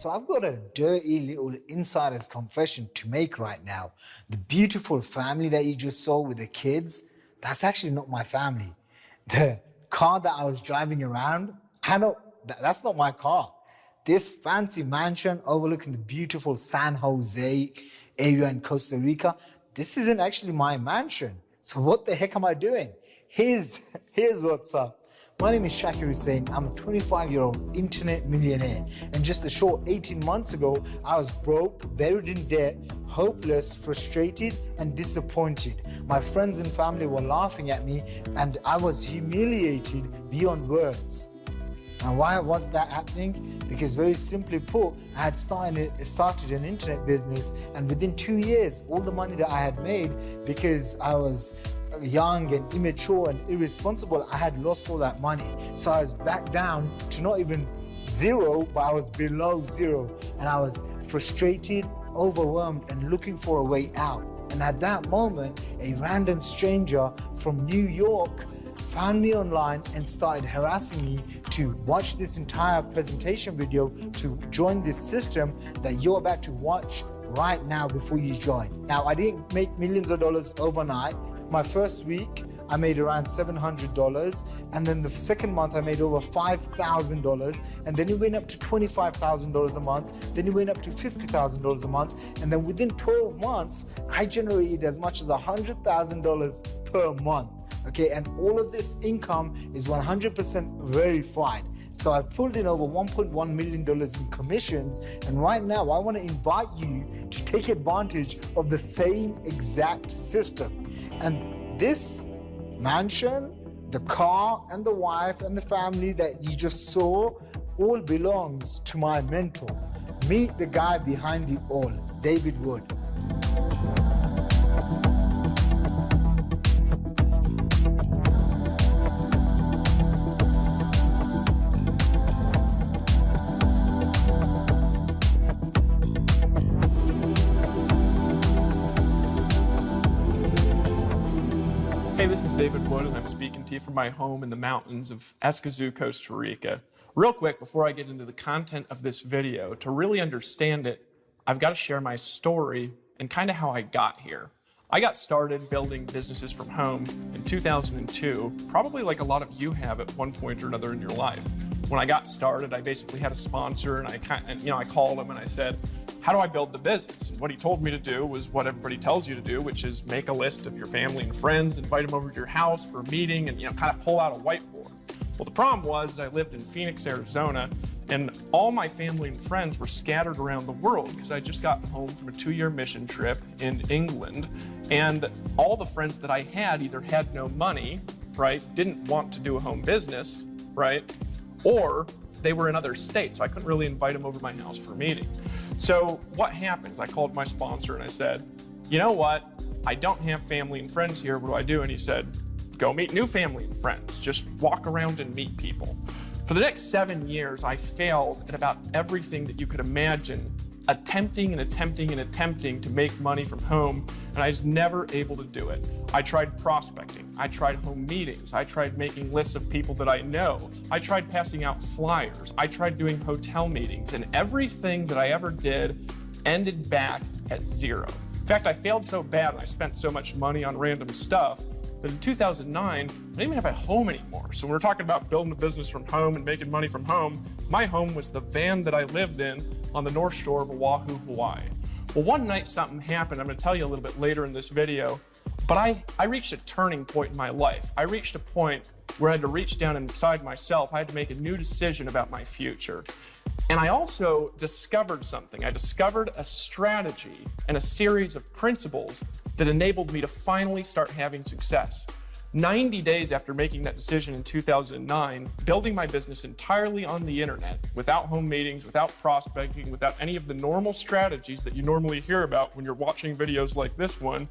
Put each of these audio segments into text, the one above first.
So I've got a dirty little insider's confession to make right now. The beautiful family that you just saw with the kids, that's actually not my family. The car that I was driving around, that's not my car. This fancy mansion overlooking the beautiful San Jose area in Costa Rica, this isn't actually my mansion. So what the heck am I doing? Here's what's up. My name is Shakir Hussain. I'm a 25-year-old internet millionaire. And just a short 18 months ago, I was broke, buried in debt, hopeless, frustrated, and disappointed. My friends and family were laughing at me, and I was humiliated beyond words. And why was that happening? Because very simply put, I had started an internet business, and within 2 years, all the money that I had made, because I was young and immature and irresponsible, I had lost all that money. So I was back down to not even zero, but I was below zero. And I was frustrated, overwhelmed, and looking for a way out. And at that moment, a random stranger from New York found me online and started harassing me to watch this entire presentation video to join this system that you're about to watch right now before you join. Now, I didn't make millions of dollars overnight. My first week, I made around $700, and then the second month I made over $5,000, and then it went up to $25,000 a month, then it went up to $50,000 a month, and then within 12 months, I generated as much as $100,000 per month. Okay, and all of this income is 100% verified. So I've pulled in over $1.1 million in commissions, and right now I want to invite you to take advantage of the same exact system. And this mansion, the car, and the wife, and the family that you just saw all belongs to my mentor. Meet the guy behind it all, David Wood. Hey, this is David Wood, and I'm speaking to you from my home in the mountains of Escazú, Costa Rica. Real quick, before I get into the content of this video, to really understand it, I've got to share my story and kind of how I got here. I got started building businesses from home in 2002, probably like a lot of you have at one point or another in your life. When I got started, I basically had a sponsor, and I called him and I said, how do I build the business? And what he told me to do was what everybody tells you to do, which is make a list of your family and friends, invite them over to your house for a meeting, and kind of pull out a whiteboard. Well, the problem was I lived in Phoenix, Arizona, and all my family and friends were scattered around the world because I just got home from a 2-year mission trip in England, and all the friends that I had either had no money, right, didn't want to do a home business, right, or they were in other states, so I couldn't really invite them over to my house for a meeting. So what happens? I called my sponsor and I said, you know what? I don't have family and friends here. What do I do? And he said, go meet new family and friends. Just walk around and meet people. For the next 7 years, I failed at about everything that you could imagine, attempting to make money from home, and I was never able to do it. I tried prospecting, I tried home meetings, I tried making lists of people that I know, I tried passing out flyers, I tried doing hotel meetings, and everything that I ever did ended back at zero. In fact, I failed so bad and I spent so much money on random stuff that in 2009, I didn't even have a home anymore. So when we're talking about building a business from home and making money from home, my home was the van that I lived in on the North Shore of Oahu, Hawaii. Well, one night something happened. I'm going to tell you a little bit later in this video, but I reached a turning point in my life. I reached a point where I had to reach down inside myself. I had to make a new decision about my future. And I also discovered something. I discovered a strategy and a series of principles that enabled me to finally start having success. 90 days after making that decision in 2009, building my business entirely on the internet, without home meetings, without prospecting, without any of the normal strategies that you normally hear about when you're watching videos like this one,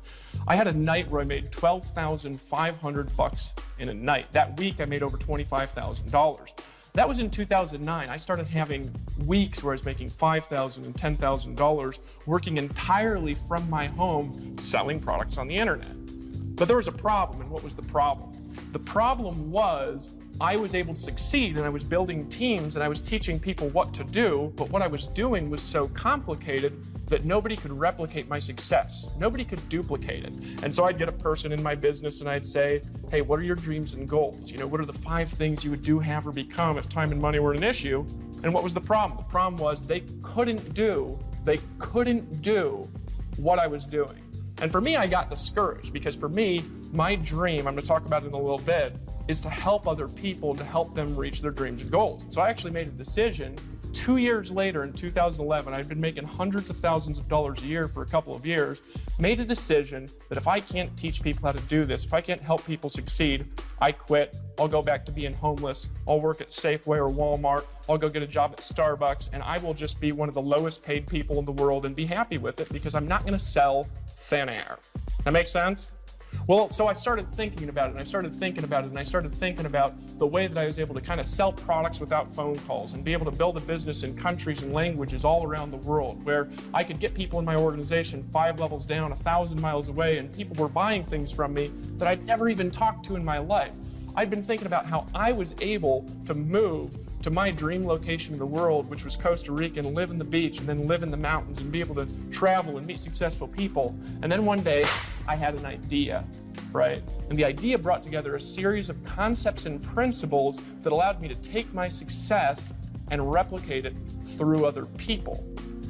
I had a night where I made $12,500 in a night. That week, I made over $25,000. That was in 2009. I started having weeks where I was making $5,000 and $10,000 working entirely from my home, selling products on the internet. But there was a problem, and what was the problem? The problem was I was able to succeed, and I was building teams, and I was teaching people what to do, but what I was doing was so complicated that nobody could replicate my success. Nobody could duplicate it. And so I'd get a person in my business and I'd say, hey, what are your dreams and goals? You know, what are the 5 things you would do, have, or become if time and money were an issue? And what was the problem? The problem was they couldn't do what I was doing. And for me, I got discouraged because for me, my dream, I'm gonna talk about it in a little bit, is to help other people, to help them reach their dreams and goals. So I actually made a decision 2 years later in 2011, I'd been making hundreds of thousands of dollars a year for a couple of years, made a decision that if I can't teach people how to do this, if I can't help people succeed, I quit. I'll go back to being homeless. I'll work at Safeway or Walmart. I'll go get a job at Starbucks, and I will just be one of the lowest paid people in the world and be happy with it because I'm not gonna sell thin air. That makes sense? Well, so I started thinking about it, and I started thinking about it, and I started thinking about the way that I was able to kind of sell products without phone calls and be able to build a business in countries and languages all around the world where I could get people in my organization 5 levels down, 1,000 miles away, and people were buying things from me that I'd never even talked to in my life. I'd been thinking about how I was able to move to my dream location in the world, which was Costa Rica, and live in the beach and then live in the mountains and be able to travel and meet successful people. And then one day I had an idea, right? And the idea brought together a series of concepts and principles that allowed me to take my success and replicate it through other people,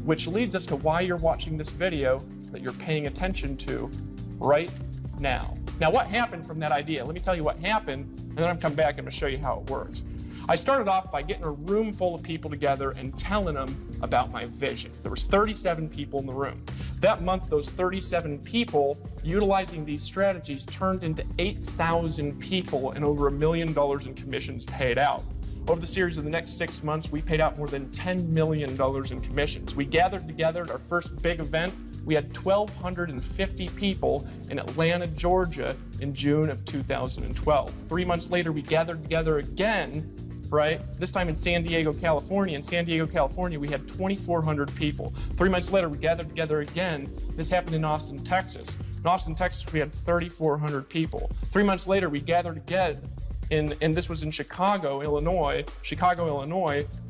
which leads us to why you're watching this video that you're paying attention to right now. Now, what happened from that idea? Let me tell you what happened, and then I'm come back and I'm gonna show you how it works. I started off by getting a room full of people together and telling them about my vision. There was 37 people in the room. That month, those 37 people, utilizing these strategies, turned into 8,000 people and over $1 million in commissions paid out. Over the series of the next 6 months, we paid out more than $10 million in commissions. We gathered together at our first big event. We had 1,250 people in Atlanta, Georgia in June of 2012. 3 months later, we gathered together again, right? This time in San Diego, California. In San Diego, California, we had 2,400 people. 3 months later, we gathered together again. This happened in Austin, Texas. In Austin, Texas, we had 3,400 people. 3 months later, we gathered again, and this was in Chicago, Illinois.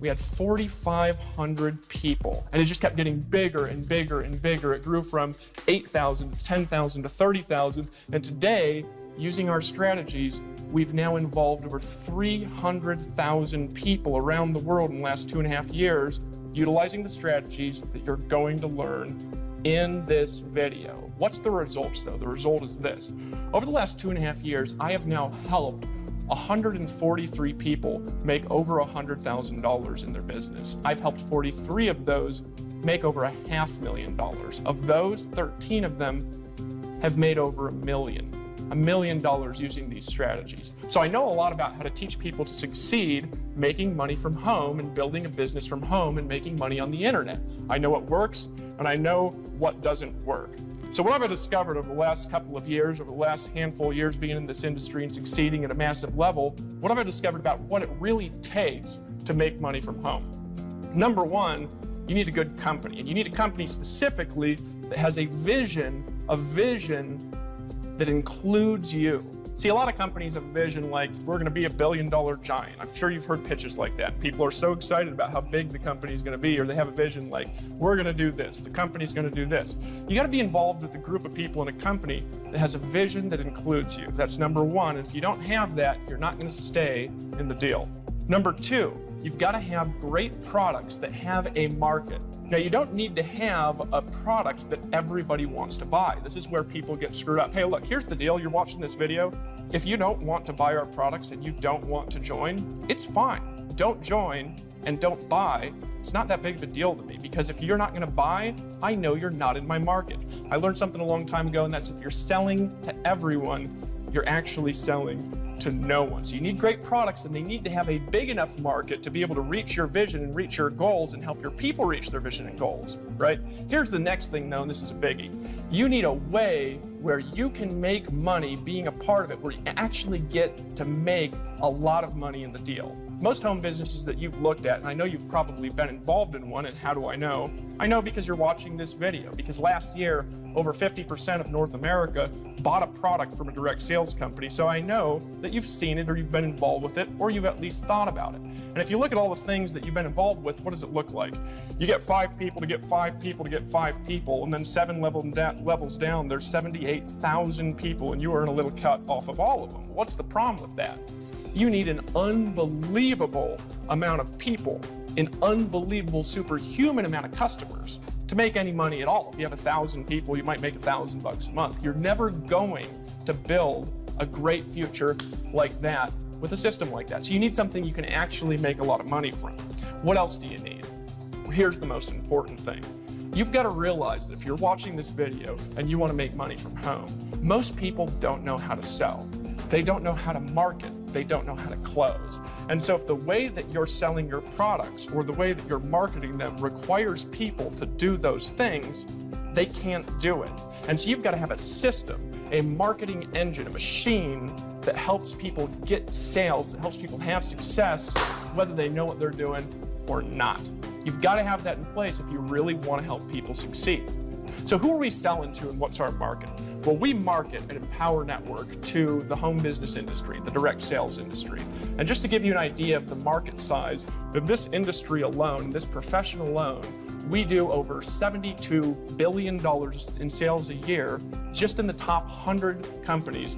We had 4,500 people. And it just kept getting bigger and bigger and bigger. It grew from 8,000 to 10,000 to 30,000. And today, using our strategies, we've now involved over 300,000 people around the world in the last 2.5 years, utilizing the strategies that you're going to learn in this video. What's the results though? The result is this. Over the last 2.5 years, I have now helped 143 people make over $100,000 in their business. I've helped 43 of those make over $500,000. Of those, 13 of them have made over $1 million using these strategies. So I know a lot about how to teach people to succeed making money from home and building a business from home and making money on the internet. I know what works and I know what doesn't work. So what have I discovered over the last couple of years, over the last handful of years being in this industry and succeeding at a massive level, what have I discovered about what it really takes to make money from home? Number one, you need a good company, and you need a company specifically that has a vision that includes you. See, a lot of companies have a vision like, we're gonna be $1 billion giant. I'm sure you've heard pitches like that. People are so excited about how big the company is gonna be, or they have a vision like, we're gonna do this, the company's gonna do this. You gotta be involved with a group of people in a company that has a vision that includes you. That's number one. And if you don't have that, you're not gonna stay in the deal. Number two, you've gotta have great products that have a market. Now, you don't need to have a product that everybody wants to buy. This is where people get screwed up. Hey, look, here's the deal. You're watching this video. If you don't want to buy our products and you don't want to join, it's fine. Don't join and don't buy. It's not that big of a deal to me, because if you're not gonna buy, I know you're not in my market. I learned something a long time ago, and that's if you're selling to everyone, you're actually selling to no one. So you need great products, and they need to have a big enough market to be able to reach your vision and reach your goals and help your people reach their vision and goals, right? Here's the next thing though, and this is a biggie. You need a way where you can make money being a part of it, where you actually get to make a lot of money in the deal. Most home businesses that you've looked at, and I know you've probably been involved in one, and how do I know? I know because you're watching this video, because last year, over 50% of North America bought a product from a direct sales company, so I know that you've seen it or you've been involved with it, or you've at least thought about it. And if you look at all the things that you've been involved with, what does it look like? You get 5 people to get 5 people to get 5 people, and then 7 levels down, there's 78,000 people, and you earn a little cut off of all of them. What's the problem with that? You need an unbelievable amount of people, an unbelievable superhuman amount of customers to make any money at all. If you have 1,000 people, you might make $1,000 a month. You're never going to build a great future like that with a system like that. So you need something you can actually make a lot of money from. What else do you need? Here's the most important thing. You've got to realize that if you're watching this video and you want to make money from home, most people don't know how to sell. They don't know how to market. They don't know how to close. And so if the way that you're selling your products or the way that you're marketing them requires people to do those things, they can't do it. And so you've got to have a system, a marketing engine, a machine that helps people get sales, that helps people have success, whether they know what they're doing or not. You've got to have that in place if you really want to help people succeed. So who are we selling to and what's our market? Well, we market an Empower network to the home business industry, the direct sales industry. And just to give you an idea of the market size of this industry alone, this profession alone, we do over $72 billion in sales a year just in the top 100 companies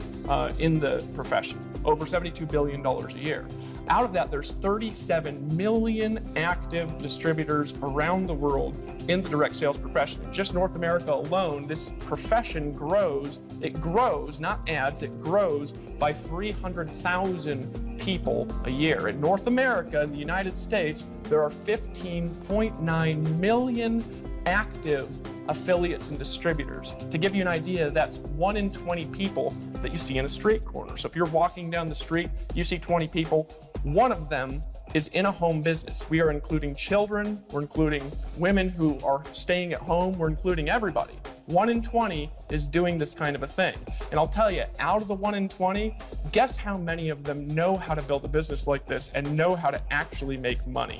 in the profession, over $72 billion a year. Out of that, there's 37 million active distributors around the world in the direct sales profession. In just North America alone, this profession grows. It grows, not adds, it grows by 300,000 people a year. In North America, in the United States, there are 15.9 million active affiliates and distributors. To give you an idea, that's 1 in 20 people that you see in a street corner. So if you're walking down the street, you see 20 people, 1 of them is in a home business. We are including children, we're including women who are staying at home, we're including everybody. 1 in 20 is doing this kind of a thing. And I'll tell you, out of the 1 in 20, guess how many of them know how to build a business like this and know how to actually make money?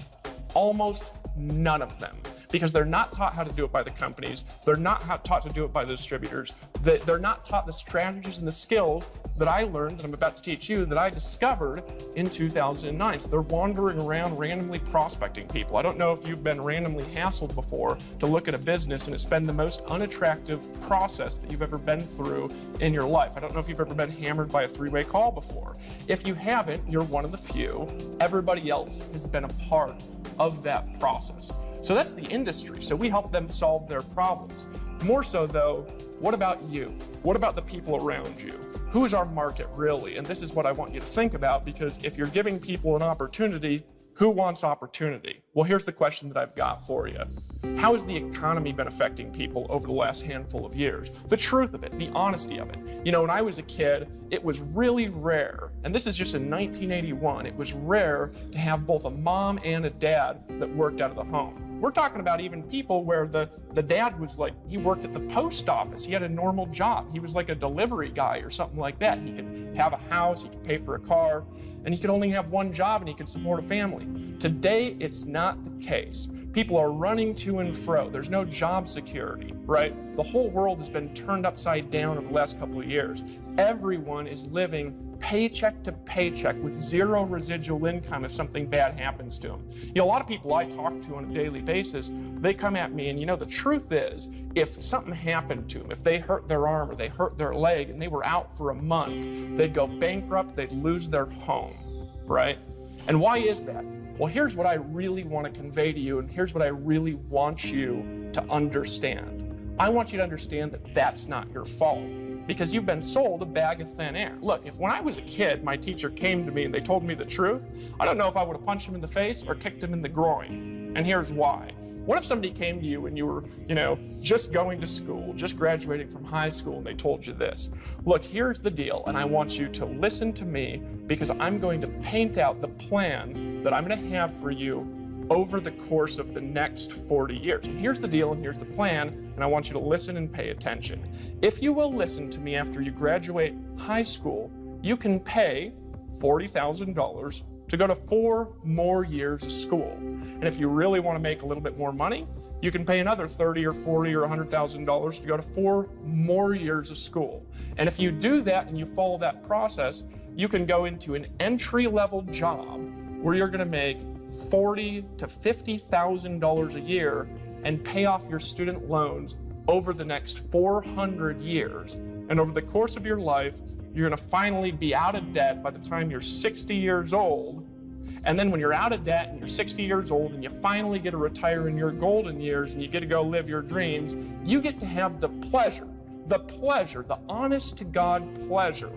Almost none of them. Because they're not taught how to do it by the companies, they're not taught to do it by the distributors, they're not taught the strategies and the skills that I learned, that I'm about to teach you, that I discovered in 2009. So they're wandering around randomly prospecting people. I don't know if you've been randomly hassled before to look at a business and it's been the most unattractive process that you've ever been through in your life. I don't know if you've ever been hammered by a 3-way call before. If you haven't, you're one of the few. Everybody else has been a part of that process. So that's the industry. So we help them solve their problems. More so though, what about you? What about the people around you? Who is our market really? And this is what I want you to think about, because if you're giving people an opportunity, who wants opportunity? Well, here's the question that I've got for you. How has the economy been affecting people over the last handful of years? The truth of it, the honesty of it. You know, when I was a kid, it was really rare, and this is just in 1981, it was rare to have both a mom and a dad that worked out of the home. We're talking about even people where the dad was like, he worked at the post office. He had a normal job. He was like a delivery guy or something like that. He could have a house, he could pay for a car, and he could only have one job and he could support a family. Today, it's not the case. People are running to and fro. There's no job security, right? The whole world has been turned upside down over the last couple of years. Everyone is living paycheck to paycheck with zero residual income if something bad happens to them. You know, a lot of people I talk to on a daily basis, they come at me and, you know, the truth is, if something happened to them, if they hurt their arm or they hurt their leg and they were out for a month, they'd go bankrupt, they'd lose their home, right? And why is that? Well, here's what I really want to convey to you, and here's what I really want you to understand. I want you to understand that that's not your fault, because you've been sold a bag of thin air. Look, if when I was a kid, my teacher came to me and they told me the truth, I don't know if I would have punched him in the face or kicked him in the groin. And here's why. What if somebody came to you and you were, you know, just going to school, just graduating from high school, and they told you this? Look, here's the deal, and I want you to listen to me, because I'm going to paint out the plan that I'm going to have for you over the course of the next 40 years. And here's the deal and here's the plan, and I want you to listen and pay attention. If you will listen to me after you graduate high school, you can pay $40,000 to go to 4 more years of school. And if you really want to make a little bit more money, you can pay another $30 or $40 or $100,000 to go to 4 more years of school. And if you do that and you follow that process, you can go into an entry-level job where you're going to make $40,000 to $50,000 a year and pay off your student loans over the next 400 years. And over the course of your life, you're going to finally be out of debt by the time you're 60 years old. And then when you're out of debt and you're 60 years old and you finally get to retire in your golden years and you get to go live your dreams, you get to have the pleasure, the honest to God pleasure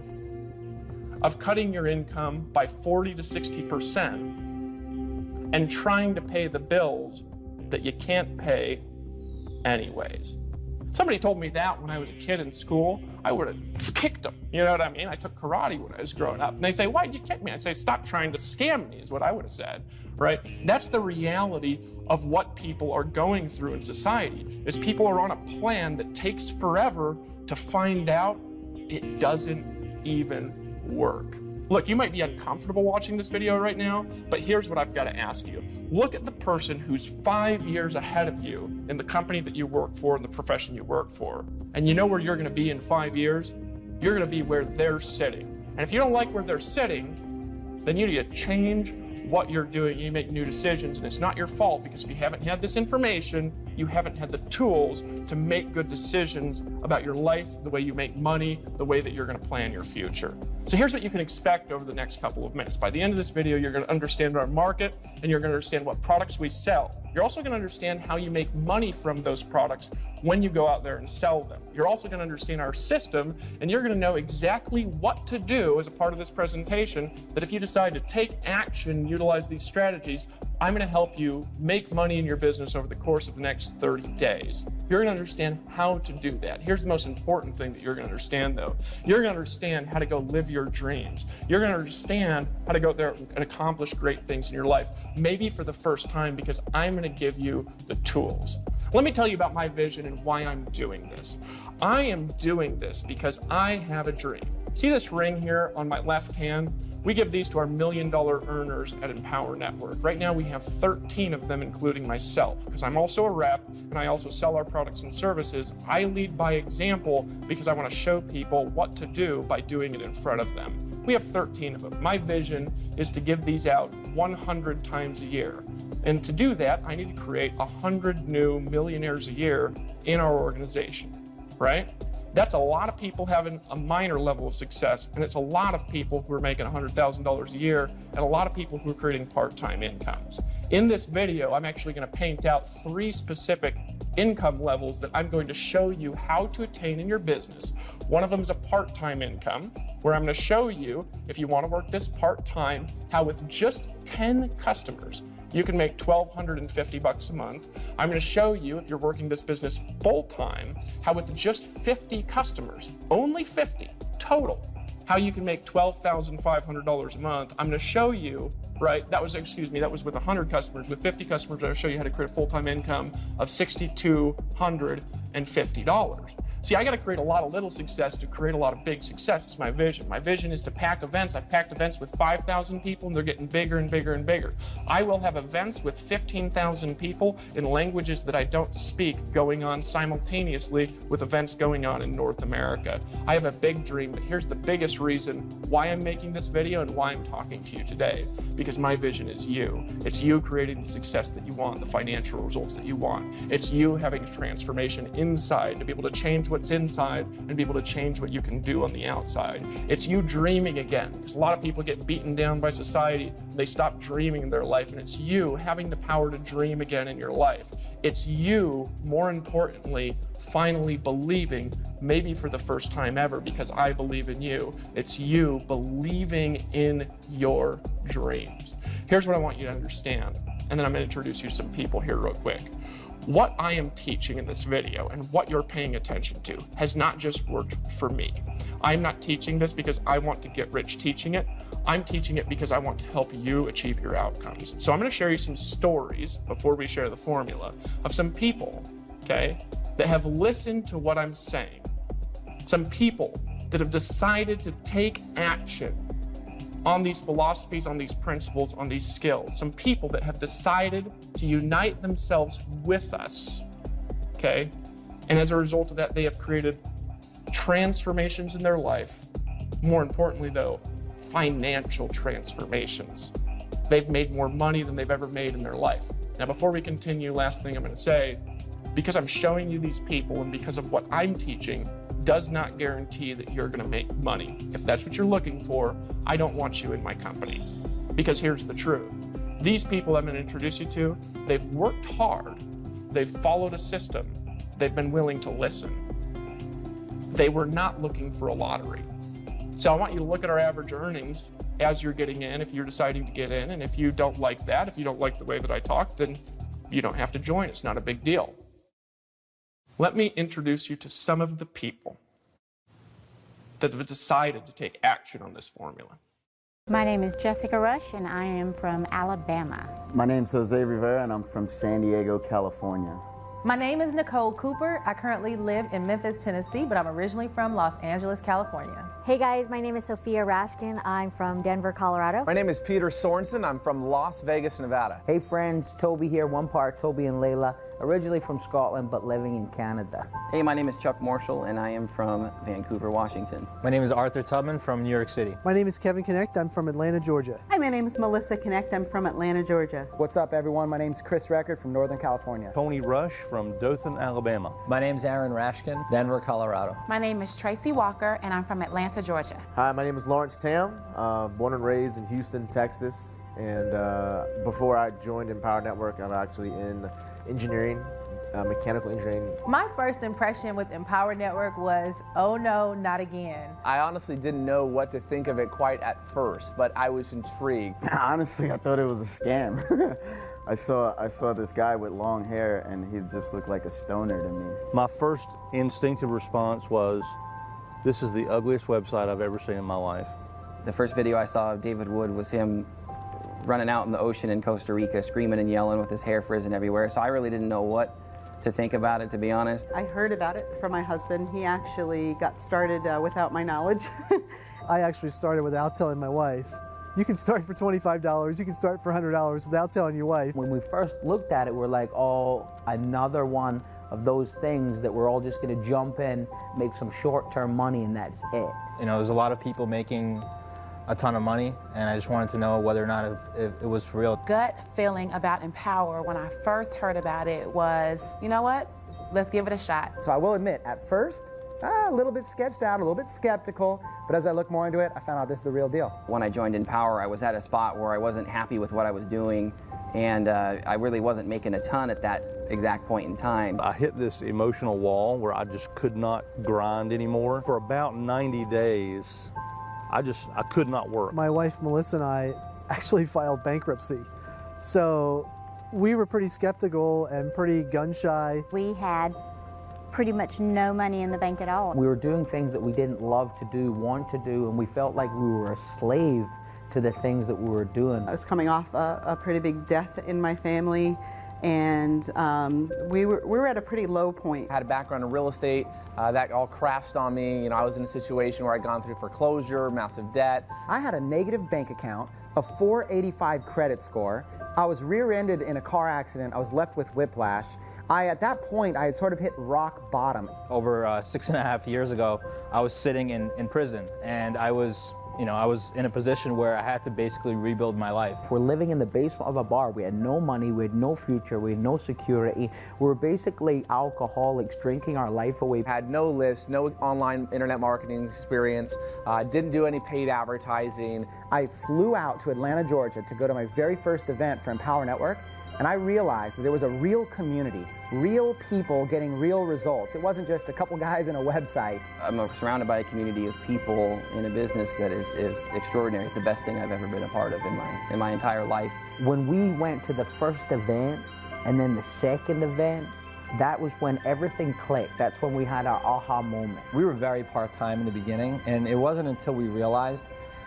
of cutting your income by 40 to 60% and trying to pay the bills that you can't pay anyways. Somebody told me that when I was a kid in school, I would have kicked them. You know what I mean? I took karate when I was growing up. And they say, why'd you kick me? I'd say, stop trying to scam me, is what I would have said, right? That's the reality of what people are going through in society, is people are on a plan that takes forever to find out it doesn't even work. Look, you might be uncomfortable watching this video right now, but here's what I've got to ask you. Look at the person who's 5 years ahead of you in the company that you work for and the profession you work for. And you know where you're going to be in 5 years? You're going to be where they're sitting. And if you don't like where they're sitting, then you need to change what you're doing. You make new decisions, and it's not your fault, because if you haven't had this information, you haven't had the tools to make good decisions about your life, the way you make money, the way that you're going to plan your future. So here's what you can expect over the next couple of minutes. By the end of this video, you're going to understand our market, and you're going to understand what products we sell. You're also going to understand how you make money from those products when you go out there and sell them. You're also going to understand our system, and you're going to know exactly what to do as a part of this presentation, that if you decide to take action, utilize these strategies, I'm going to help you make money in your business over the course of the next 30 days. You're going to understand how to do that. Here's the most important thing that you're going to understand, though. You're going to understand how to go live your dreams. You're going to understand how to go out there and accomplish great things in your life, maybe for the first time, because I'm going to give you the tools. Let me tell you about my vision and why I'm doing this. I am doing this because I have a dream. See this ring here on my left hand? We give these to our $1 million earners at Empower Network. Right now we have 13 of them, including myself, because I'm also a rep and I also sell our products and services. I lead by example because I want to show people what to do by doing it in front of them. We have 13 of them. My vision is to give these out 100 times a year. And to do that, I need to create 100 new millionaires a year in our organization, right? That's a lot of people having a minor level of success, and it's a lot of people who are making $100,000 a year, and a lot of people who are creating part-time incomes. In this video, I'm actually going to paint out 3 specific income levels that I'm going to show you how to attain in your business. One of them is a part-time income, where I'm going to show you, if you want to work this part-time, how with just 10 customers, you can make $1,250 a month. I'm going to show you, if you're working this business full-time, how with just 50 customers, only 50 total, how you can make $12,500 a month. I'm going to show you, right, that was with 100 customers. With 50 customers, I'll show you how to create a full-time income of $6,250. See, I got to create a lot of little success to create a lot of big success. It's my vision. My vision is to pack events. I've packed events with 5,000 people, and they're getting bigger and bigger and bigger. I will have events with 15,000 people in languages that I don't speak going on simultaneously with events going on in North America. I have a big dream, but here's the biggest reason why I'm making this video and why I'm talking to you today. Because my vision is you. It's you creating the success that you want, the financial results that you want. It's you having a transformation inside to be able to change what's inside and be able to change what you can do on the outside. It's you dreaming again, because a lot of people get beaten down by society. They stop dreaming in their life, and it's you having the power to dream again in your life. It's you, more importantly, finally believing, maybe for the first time ever, because I believe in you. It's you believing in your dreams. Here's what I want you to understand, and then I'm going to introduce you to some people here real quick. What I am teaching in this video and what you're paying attention to has not just worked for me. I'm not teaching this because I want to get rich teaching it. I'm teaching it because I want to help you achieve your outcomes. So I'm going to share you some stories before we share the formula of some people, okay, that have listened to what I'm saying. Some people that have decided to take action on these philosophies, on these principles, on these skills. Some people that have decided to unite themselves with us, okay? And as a result of that, they have created transformations in their life. More importantly, though, financial transformations. They've made more money than they've ever made in their life. Now, before we continue, last thing I'm going to say, because I'm showing you these people and because of what I'm teaching, does not guarantee that you're going to make money. If that's what you're looking for, I don't want you in my company. Because here's the truth. These people I'm going to introduce you to, they've worked hard. They've followed a system. They've been willing to listen. They were not looking for a lottery. So I want you to look at our average earnings as you're getting in, if you're deciding to get in. And if you don't like that, if you don't like the way that I talk, then you don't have to join. It's not a big deal. Let me introduce you to some of the people that have decided to take action on this formula. My name is Jessica Rush, and I am from Alabama. My name's Jose Rivera, and I'm from San Diego, California. My name is Nicole Cooper. I currently live in Memphis, Tennessee, but I'm originally from Los Angeles, California. Hey guys, my name is Sophia Rashkin. I'm from Denver, Colorado. My name is Peter Sorensen. I'm from Las Vegas, Nevada. Hey friends, Toby here, one part Toby and Layla. Originally from Scotland, but living in Canada. Hey, my name is Chuck Marshall, and I am from Vancouver, Washington. My name is Arthur Tubman from New York City. My name is Kevin Connect. I'm from Atlanta, Georgia. Hi, my name is Melissa Connect. I'm from Atlanta, Georgia. What's up, everyone? My name is Chris Record from Northern California. Tony Rush from Dothan, Alabama. My name is Aaron Rashkin, Denver, Colorado. My name is Tracy Walker, and I'm from Atlanta, Georgia. Hi, my name is Lawrence Tam, born and raised in Houston, Texas. And before I joined Empower Network, I'm actually in engineering. Mechanical engineering. My first impression with Empower Network was, oh no, not again. I honestly didn't know what to think of it quite at first, but I was intrigued. Honestly, I thought it was a scam. I saw this guy with long hair, and he just looked like a stoner to me. My first instinctive response was, this is the ugliest website I've ever seen in my life. The first video I saw of David Wood was him running out in the ocean in Costa Rica, screaming and yelling with his hair frizzing everywhere, so I really didn't know what to think about it, to be honest. I heard about it from my husband. He actually got started without my knowledge. I actually started without telling my wife. You can start for $25, you can start for $100 without telling your wife. When we first looked at it, we're like, oh, another one of those things that we're all just gonna jump in, make some short-term money, and that's it. You know, there's a lot of people making a ton of money, and I just wanted to know whether or not if it was for real. Gut feeling about Empower when I first heard about it was, you know what? Let's give it a shot. So I will admit, at first, a little bit sketched out, a little bit skeptical, but as I looked more into it, I found out this is the real deal. When I joined Empower, I was at a spot where I wasn't happy with what I was doing, and I really wasn't making a ton at that exact point in time. I hit this emotional wall where I just could not grind anymore. For about 90 days, I could not work. My wife, Melissa, and I actually filed bankruptcy. So we were pretty skeptical and pretty gun-shy. We had pretty much no money in the bank at all. We were doing things that we didn't love to do, want to do, and we felt like we were a slave to the things that we were doing. I was coming off a pretty big death in my family, and we were at a pretty low point. I had a background in real estate. That all crashed on me. You know, I was in a situation where I'd gone through foreclosure, massive debt. I had a negative bank account, a 485 credit score. I was rear-ended in a car accident. I was left with whiplash. At that point, I had sort of hit rock bottom. Over 6.5 years ago, I was sitting in prison, and I was in a position where I had to basically rebuild my life. We're living in the basement of a bar. We had no money, we had no future, we had no security. We were basically alcoholics, drinking our life away. Had no list, no online internet marketing experience, didn't do any paid advertising. I flew out to Atlanta, Georgia to go to my very first event for Empower Network, and I realized that there was a real community, real people getting real results. It wasn't just a couple guys in a website. I'm surrounded by a community of people in a business that is extraordinary. It's the best thing I've ever been a part of in my entire life. When we went to the first event and then the second event, that was when everything clicked. That's when we had our aha moment. We were very part-time in the beginning, and it wasn't until we realized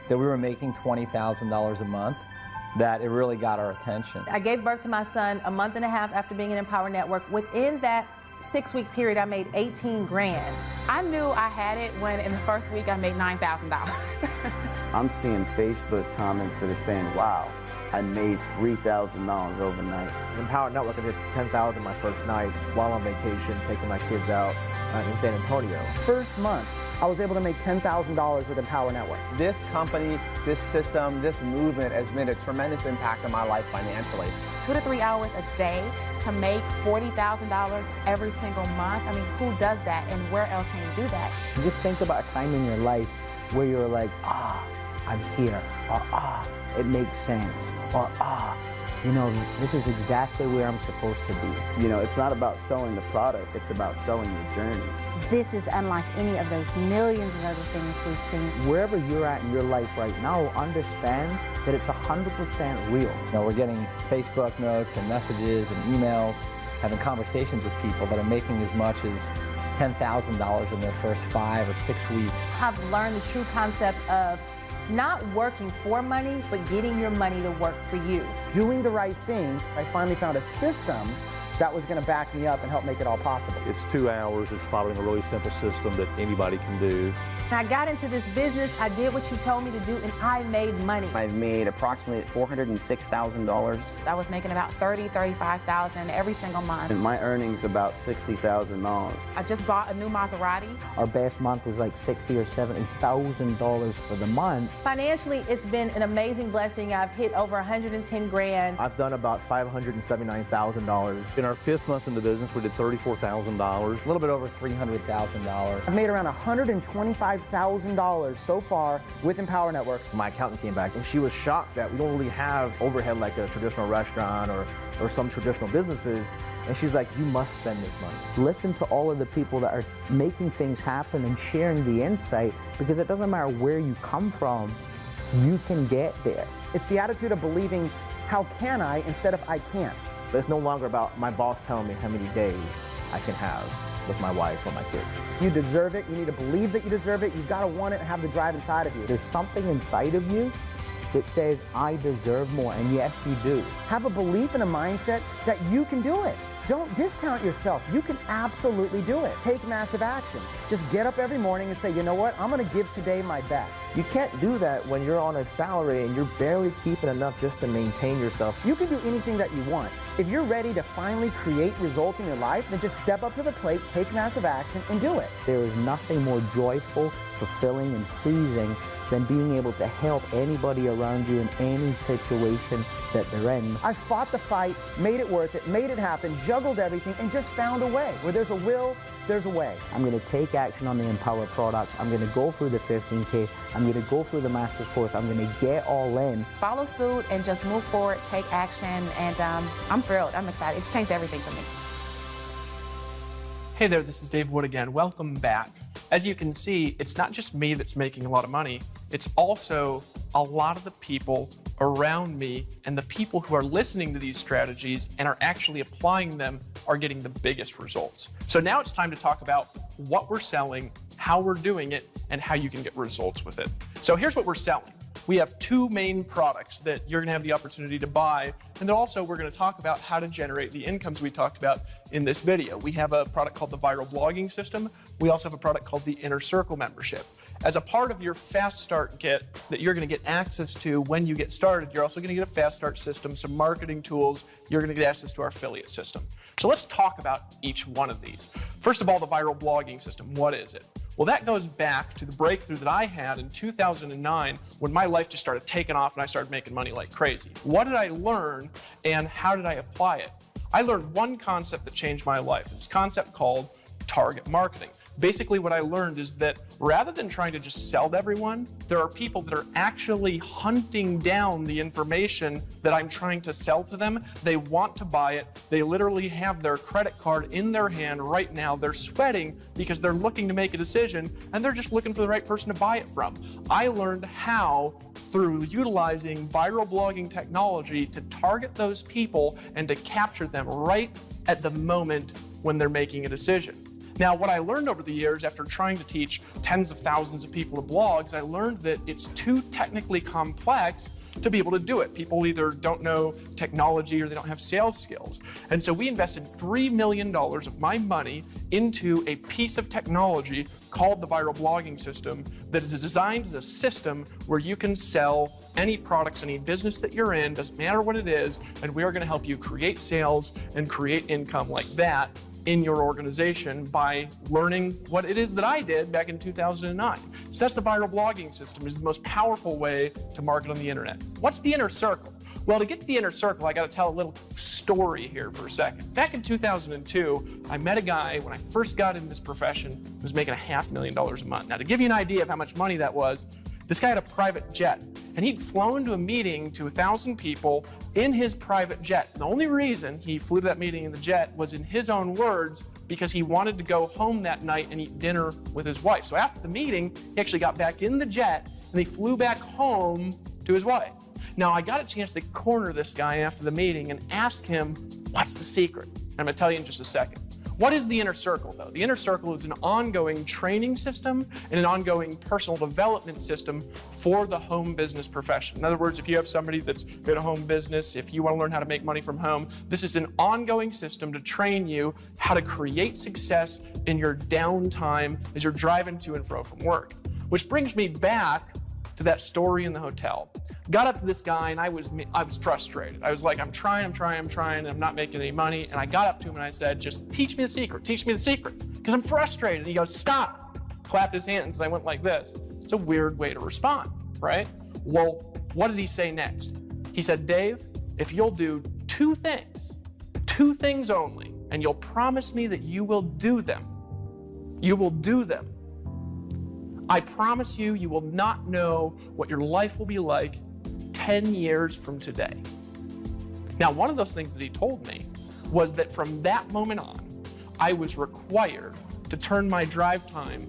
that we were making $20,000 a month that it really got our attention. I gave birth to my son a month and a half after being in Empower Network. Within that 6-week period, I made 18 grand. I knew I had it when in the first week I made $9,000. I'm seeing Facebook comments that are saying, wow, I made $3,000 overnight. In Power Network, I did $10,000 my first night while on vacation, taking my kids out in San Antonio. First month, I was able to make $10,000 with Empower Network. This company, this system, this movement has made a tremendous impact on my life financially. 2 to 3 hours a day to make $40,000 every single month. I mean, who does that and where else can you do that? Just think about a time in your life where you're like, I'm here, or it makes sense, or you know, this is exactly where I'm supposed to be. You know, it's not about selling the product, it's about selling the journey. This is unlike any of those millions of other things we've seen. Wherever you're at in your life right now, understand that it's 100% real. You know, we're getting Facebook notes and messages and emails, having conversations with people that are making as much as $10,000 in their first 5 or 6 weeks. I've learned the true concept of not working for money, but getting your money to work for you. Doing the right things, I finally found a system that was going to back me up and help make it all possible. It's 2 hours. It's following a really simple system that anybody can do. When I got into this business, I did what you told me to do, and I made money. I've made approximately $406,000. I was making about $30,000, $35,000 every single month. And my earnings about $60,000. I just bought a new Maserati. Our best month was like $60,000 or $70,000 for the month. Financially, it's been an amazing blessing. I've hit over 110 grand. I've done about $579,000. In our 5th month in the business, we did $34,000. A little bit over $300,000. I've made around $125,000 so far with Empower Network. My accountant came back and she was shocked that we don't really have overhead like a traditional restaurant or some traditional businesses. And she's like, you must spend this money. Listen to all of the people that are making things happen and sharing the insight, because it doesn't matter where you come from, you can get there. It's the attitude of believing, how can I, instead of I can't. But it's no longer about my boss telling me how many days I can have with my wife or my kids. You deserve it. You need to believe that you deserve it. You've got to want it and have the drive inside of you. There's something inside of you that says, I deserve more, and yes, you do. Have a belief and a mindset that you can do it. Don't discount yourself. You can absolutely do it. Take massive action. Just get up every morning and say, you know what? I'm going to give today my best. You can't do that when you're on a salary and you're barely keeping enough just to maintain yourself. You can do anything that you want. If you're ready to finally create results in your life, then just step up to the plate, take massive action, and do it. There is nothing more joyful, fulfilling, and pleasing than being able to help anybody around you in any situation that they're in. I fought the fight, made it worth it, made it happen, juggled everything, and just found a way. Where there's a will, there's a way. I'm going to take action on the Empower products. I'm going to go through the 15K. I'm going to go through the master's course. I'm going to get all in. Follow suit and just move forward, take action, and I'm thrilled. I'm excited. It's changed everything for me. Hey there, this is Dave Wood again. Welcome back. As you can see, it's not just me that's making a lot of money, it's also a lot of the people around me, and the people who are listening to these strategies and are actually applying them are getting the biggest results. So now it's time to talk about what we're selling, how we're doing it, and how you can get results with it. So here's what we're selling. We have 2 main products that you're going to have the opportunity to buy, and then also we're going to talk about how to generate the incomes we talked about in this video. We have a product called the Viral Blogging System. We also have a product called the Inner Circle Membership. As a part of your Fast Start Kit that you're going to get access to when you get started, you're also going to get a Fast Start system, some marketing tools. You're going to get access to our affiliate system. So let's talk about each one of these. First of all, the Viral Blogging System. What is it? Well, that goes back to the breakthrough that I had in 2009 when my life just started taking off and I started making money like crazy. What did I learn and how did I apply it? I learned one concept that changed my life. It's a concept called target marketing. Basically, what I learned is that rather than trying to just sell to everyone, there are people that are actually hunting down the information that I'm trying to sell to them. They want to buy it. They literally have their credit card in their hand right now. They're sweating because they're looking to make a decision, and they're just looking for the right person to buy it from. I learned how, through utilizing viral blogging technology, to target those people and to capture them right at the moment when they're making a decision. Now, what I learned over the years after trying to teach tens of thousands of people to blogs, I learned that it's too technically complex to be able to do it. People either don't know technology or they don't have sales skills. And so we invested $3 million of my money into a piece of technology called the viral blogging system that is designed as a system where you can sell any products, any business that you're in, doesn't matter what it is, and we are going to help you create sales and create income like that in your organization by learning what it is that I did back in 2009. So that's the viral blogging system. It's the most powerful way to market on the internet. What's the inner circle? Well, to get to the inner circle, I got to tell a little story here for a second. Back in 2002, I met a guy when I first got in this profession who was making $500,000 a month. Now, to give you an idea of how much money that was, this guy had a private jet, and he'd flown to a meeting to 1,000 people in his private jet. And the only reason he flew to that meeting in the jet was, in his own words, because he wanted to go home that night and eat dinner with his wife. So after the meeting, he actually got back in the jet and he flew back home to his wife. Now, I got a chance to corner this guy after the meeting and ask him, what's the secret? And I'm going to tell you in just a second. What is the inner circle, though? The inner circle is an ongoing training system and an ongoing personal development system for the home business profession. In other words, if you have somebody that's got a home business, if you want to learn how to make money from home, this is an ongoing system to train you how to create success in your downtime as you're driving to and fro from work. Which brings me back to that story in the hotel. Got up to this guy and I was frustrated. I was like, I'm trying, and I'm not making any money. And I got up to him and I said, just teach me the secret, because I'm frustrated. And he goes, stop, clapped his hands, and I went like this. It's a weird way to respond, right? Well, what did he say next? He said, Dave, if you'll do two things only, and you'll promise me that you will do them, I promise you, you will not know what your life will be like 10 years from today. Now, one of those things that he told me was that from that moment on, I was required to turn my drive time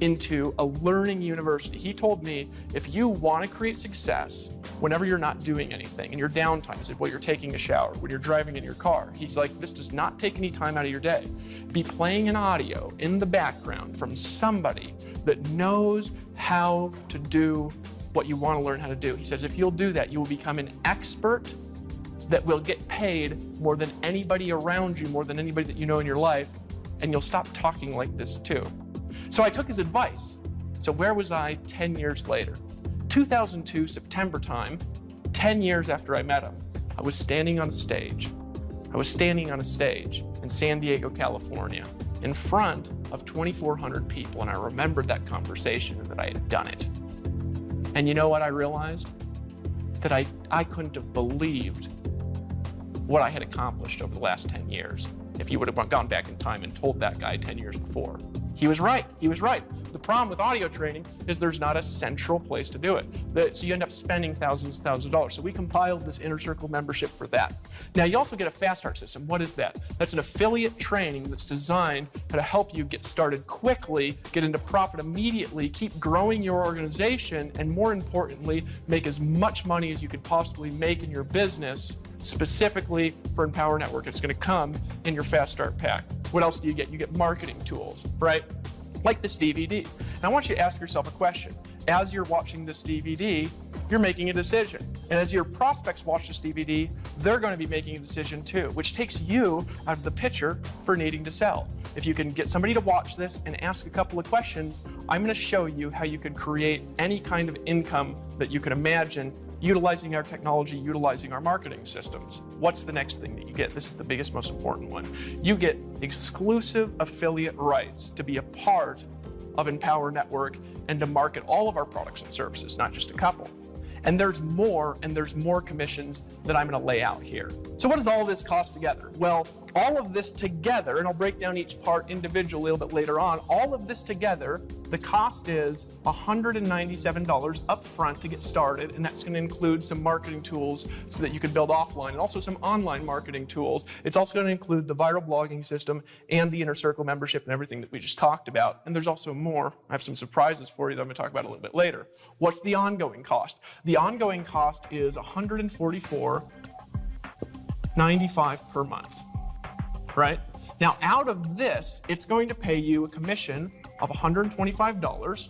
into a learning university. He told me, if you want to create success whenever you're not doing anything, in your downtime, he said, while you're taking a shower, when you're driving in your car, he's like, this does not take any time out of your day. Be playing an audio in the background from somebody that knows how to do what you want to learn how to do. He says, if you'll do that, you will become an expert that will get paid more than anybody around you, more than anybody that you know in your life, and you'll stop talking like this too. So I took his advice. So where was I 10 years later? 2002, September time, 10 years after I met him, I was standing on a stage. In San Diego, California, in front of 2,400 people, and I remembered that conversation and that I had done it. And you know what I realized? That I couldn't have believed what I had accomplished over the last 10 years if you would have gone back in time and told that guy 10 years before. He was right. The problem with audio training is there's not a central place to do it. So you end up spending thousands of dollars. So we compiled this Inner Circle membership for that. Now, you also get a Fast Start system. What is that? That's an affiliate training that's designed to help you get started quickly, get into profit immediately, keep growing your organization, and more importantly, make as much money as you could possibly make in your business, specifically for Empower Network. It's going to come in your Fast Start pack. What else do you get? You get marketing tools, right? Like this DVD. And I want you to ask yourself a question. As you're watching this DVD, you're making a decision. And as your prospects watch this DVD, they're going to be making a decision too, which takes you out of the picture for needing to sell. If you can get somebody to watch this and ask a couple of questions, I'm going to show you how you could create any kind of income that you can imagine utilizing our technology, utilizing our marketing systems. What's the next thing that you get? This is the biggest, most important one. You get exclusive affiliate rights to be a part of Empower Network and to market all of our products and services, not just a couple. And there's more commissions that I'm going to lay out here. So what does all this cost together? Well, all of this together, and I'll break down each part individually a little bit later on, all of this together, the cost is $197 up front to get started, and that's going to include some marketing tools so that you can build offline, and also some online marketing tools. It's also going to include the viral blogging system and the Inner Circle membership and everything that we just talked about. And there's also more. I have some surprises for you that I'm going to talk about a little bit later. What's the ongoing cost? The ongoing cost is $144.95 per month. Right? Now, out of this, it's going to pay you a commission of $125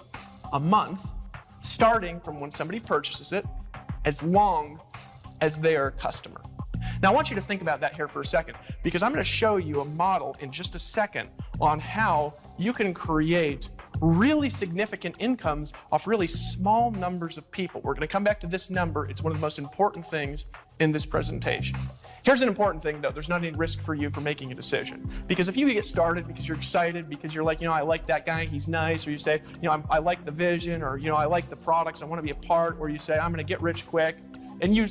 a month, starting from when somebody purchases it, as long as they're a customer. Now, I want you to think about that here for a second, because I'm going to show you a model in just a second on how you can create really significant incomes off really small numbers of people. We're going to come back to this number. It's one of the most important things in this presentation. Here's an important thing, though. There's not any risk for you for making a decision. Because if you get started because you're excited, because you're like, I like that guy, he's nice, or you say, I like the vision, or, I like the products, I want to be a part, or you say, I'm going to get rich quick, and you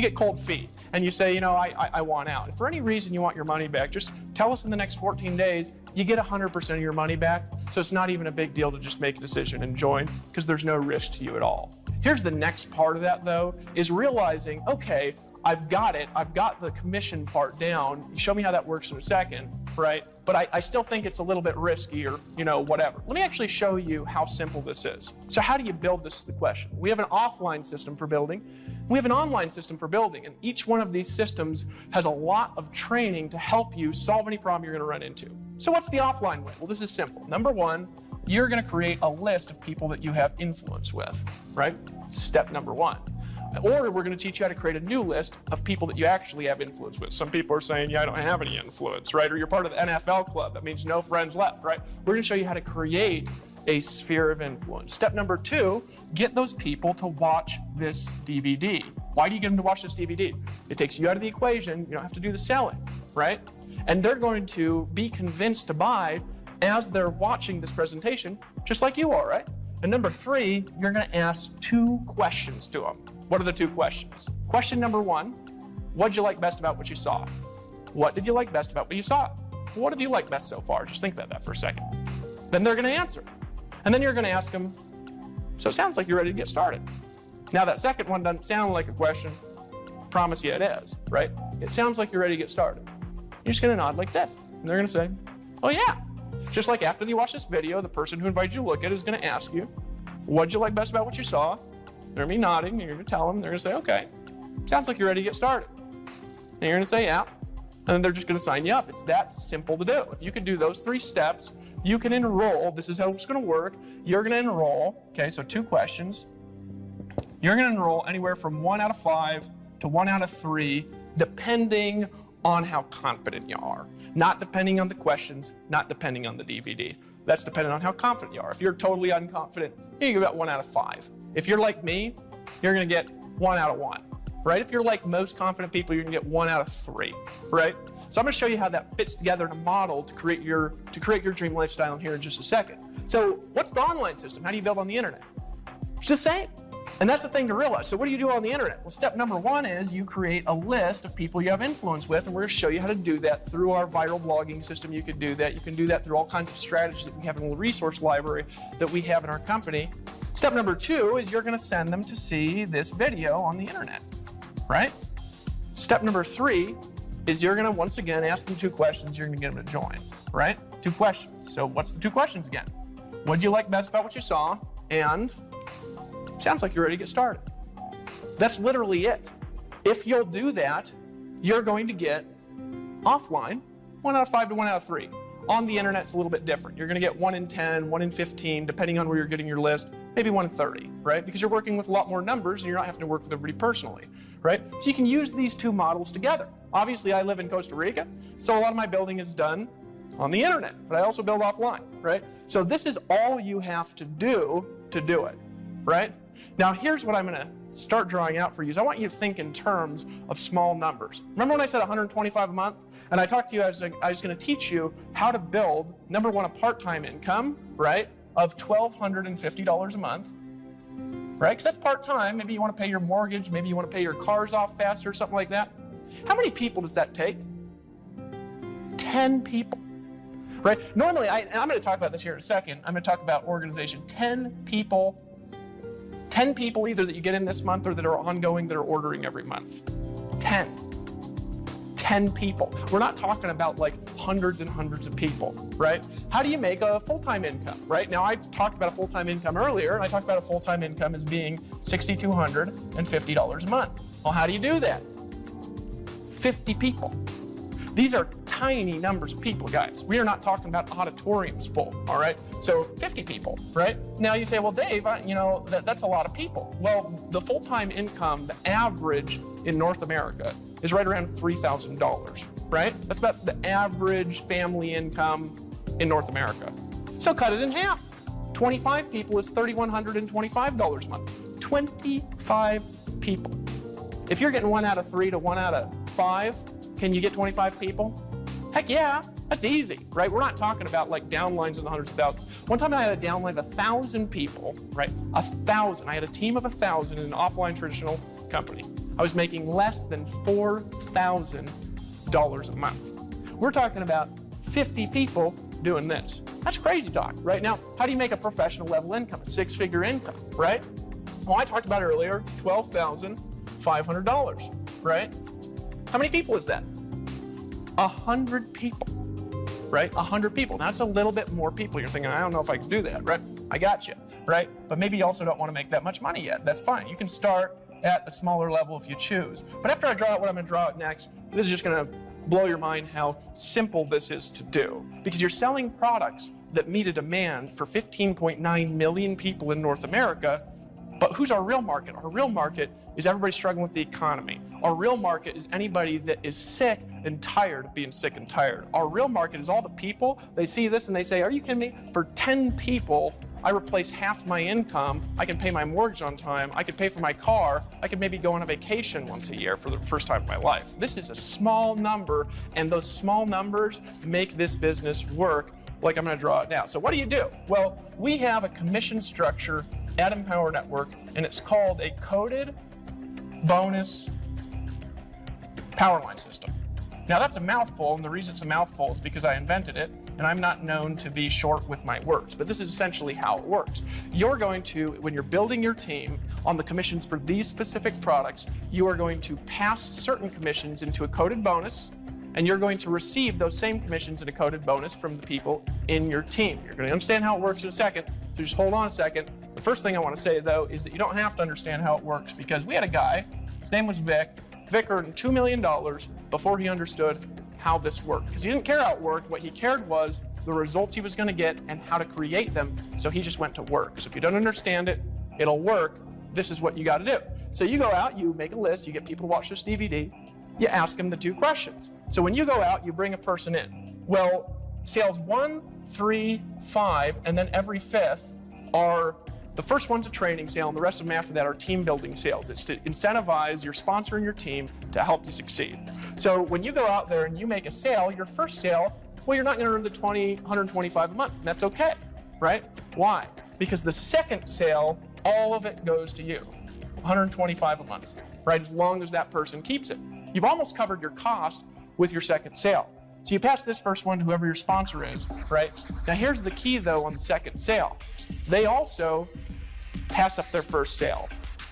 get cold feet, and you say, I want out. If for any reason you want your money back, just tell us in the next 14 days, you get 100% of your money back, so it's not even a big deal to just make a decision and join, because there's no risk to you at all. Here's the next part of that, though, is realizing, okay, I've got it. I've got the commission part down. You show me how that works in a second, right? But I still think it's a little bit risky, or, whatever. Let me actually show you how simple this is. So how do you build this is the question. We have an offline system for building. We have an online system for building, and each one of these systems has a lot of training to help you solve any problem you're going to run into. So what's the offline way? Well, this is simple. Number one, you're going to create a list of people that you have influence with, right? Step number one. Or we're going to teach you how to create a new list of people that you actually have influence with. Some people are saying, yeah, I don't have any influence, right? Or you're part of the NFL club. That means no friends left, right? We're going to show you how to create a sphere of influence. Step number two, get those people to watch this DVD. Why do you get them to watch this DVD? It takes you out of the equation. You don't have to do the selling, right? And they're going to be convinced to buy as they're watching this presentation, just like you are, right? And number three, you're going to ask 2 questions to them. What are the 2 questions? Question number one, what did you like best about what you saw? What did you like best about what you saw? What have you liked best so far? Just think about that for a second. Then they're going to answer. And then you're going to ask them, so it sounds like you're ready to get started. Now that second one doesn't sound like a question. I promise you it is, right? It sounds like you're ready to get started. You're just going to nod like this. And they're going to say, oh yeah. Just like after you watch this video, the person who invited you to look at it is going to ask you, what did you like best about what you saw? They're going to be nodding, and you're going to tell them, they're going to say, okay, sounds like you're ready to get started. And you're going to say, yeah, and then they're just going to sign you up. It's that simple to do. If you can do those 3 steps, you can enroll. This is how it's going to work. You're going to enroll, okay, so 2 questions. You're going to enroll anywhere from 1 out of 5 to 1 out of 3, depending on how confident you are. Not depending on the questions, not depending on the DVD. That's dependent on how confident you are. If you're totally unconfident, you get about 1 out of 5. If you're like me, you're going to get 1 out of 1, right? If you're like most confident people, you're going to get 1 out of 3, right? So I'm going to show you how that fits together in a model to create your dream lifestyle in here in just a second. So what's the online system? How do you build on the internet? It's the same. And that's the thing to realize. So what do you do on the internet? Well, step number one is you create a list of people you have influence with, and we're going to show you how to do that through our viral blogging system. You can do that. You can do that through all kinds of strategies that we have in the resource library that we have in our company. Step number two is you're going to send them to see this video on the internet, right? Step number three is you're going to, once again, ask them 2 questions. You're going to get them to join, right? 2 questions. So what's the 2 questions again? What do you like best about what you saw? And sounds like you're ready to get started. That's literally it. If you'll do that, you're going to get offline 1 out of 5 to 1 out of 3. On the internet, it's a little bit different. You're going to get 1 in 10, 1 in 15, depending on where you're getting your list, maybe 1 in 30, right? Because you're working with a lot more numbers and you're not having to work with everybody personally, right? So you can use these 2 models together. Obviously, I live in Costa Rica, so a lot of my building is done on the internet, but I also build offline, right? So this is all you have to do it, right? Now, here's what I'm going to start drawing out for you. Is I want you to think in terms of small numbers. Remember when I said 125 a month? And I talked to you, I was going to teach you how to build, number one, a part-time income, right, of $1,250 a month, right? Because that's part-time. Maybe you want to pay your mortgage. Maybe you want to pay your cars off faster, something like that. How many people does that take? 10 people, right? Normally, and I'm going to talk about this here in a second. I'm going to talk about organization. 10 people either that you get in this month or that are ongoing that are ordering every month. 10 people. We're not talking about like hundreds and hundreds of people, right? How do you make a full-time income, right? Now, I talked about a full-time income earlier, and I talked about a full-time income as being $6,250 a month. Well, how do you do that? 50 people. These are tiny numbers of people, guys. We are not talking about auditoriums full, all right? So 50 people, right? Now you say, well, Dave, you know, that's a lot of people. Well, the full-time income, the average in North America is right around $3,000, right? That's about the average family income in North America. So cut it in half. 25 people is $3,125 a month. 25 people. If you're getting 1 out of 3 to 1 out of 5, can you get 25 people? Heck yeah, that's easy, right? We're not talking about like downlines in the hundreds of thousands. One time I had a downline of 1,000 people, right? 1,000. I had a team of 1,000 in an offline traditional company. I was making less than $4,000 a month. We're talking about 50 people doing this. That's crazy talk, right? Now, how do you make a professional level income, a 6-figure income, right? Well, I talked about earlier, $12,500, right? How many people is that? 100 people, right? 100 people. That's a little bit more people. You're thinking, I don't know if I can do that, right? I got you, right? But maybe you also don't want to make that much money yet. That's fine. You can start at a smaller level if you choose. But after I draw out what I'm going to draw out next, this is just going to blow your mind how simple this is to do. Because you're selling products that meet a demand for 15.9 million people in North America. But who's our real market? Our real market is everybody struggling with the economy. Our real market is anybody that is sick and tired of being sick and tired. Our real market is all the people, they see this and they say, are you kidding me? For 10 people, I replace half my income. I can pay my mortgage on time. I could pay for my car. I could maybe go on a vacation once a year for the first time in my life. This is a small number, and those small numbers make this business work like I'm going to draw it now. So what do you do? Well, we have a commission structure at Empower Network, and it's called a coded bonus power line system. Now that's a mouthful, and the reason it's a mouthful is because I invented it, and I'm not known to be short with my words, but this is essentially how it works. You're going to, when you're building your team on the commissions for these specific products, you are going to pass certain commissions into a coded bonus, and you're going to receive those same commissions in a coded bonus from the people in your team. You're going to understand how it works in a second, so just hold on a second. The first thing I want to say, though, is that you don't have to understand how it works, because we had a guy, his name was Vic. Vic earned $2 million before he understood how this worked, because he didn't care how it worked. What he cared was the results he was going to get and how to create them, so he just went to work. So if you don't understand it, it'll work. This is what you got to do. So you go out, you make a list, you get people to watch this DVD, you ask them the 2 questions. So when you go out, you bring a person in. Well, sales 1, 3, 5, and then every 5th are, the first one's a training sale, and the rest of them after that are team building sales. It's to incentivize your sponsor and your team to help you succeed. So when you go out there and you make a sale, your first sale, well, you're not going to earn the $125 a month, and that's okay, right? Why? Because the second sale, all of it goes to you, $125 a month, right? As long as that person keeps it. You've almost covered your cost with your second sale. So you pass this first one to whoever your sponsor is, right? Now here's the key, though, on the second sale. They also pass up their first sale,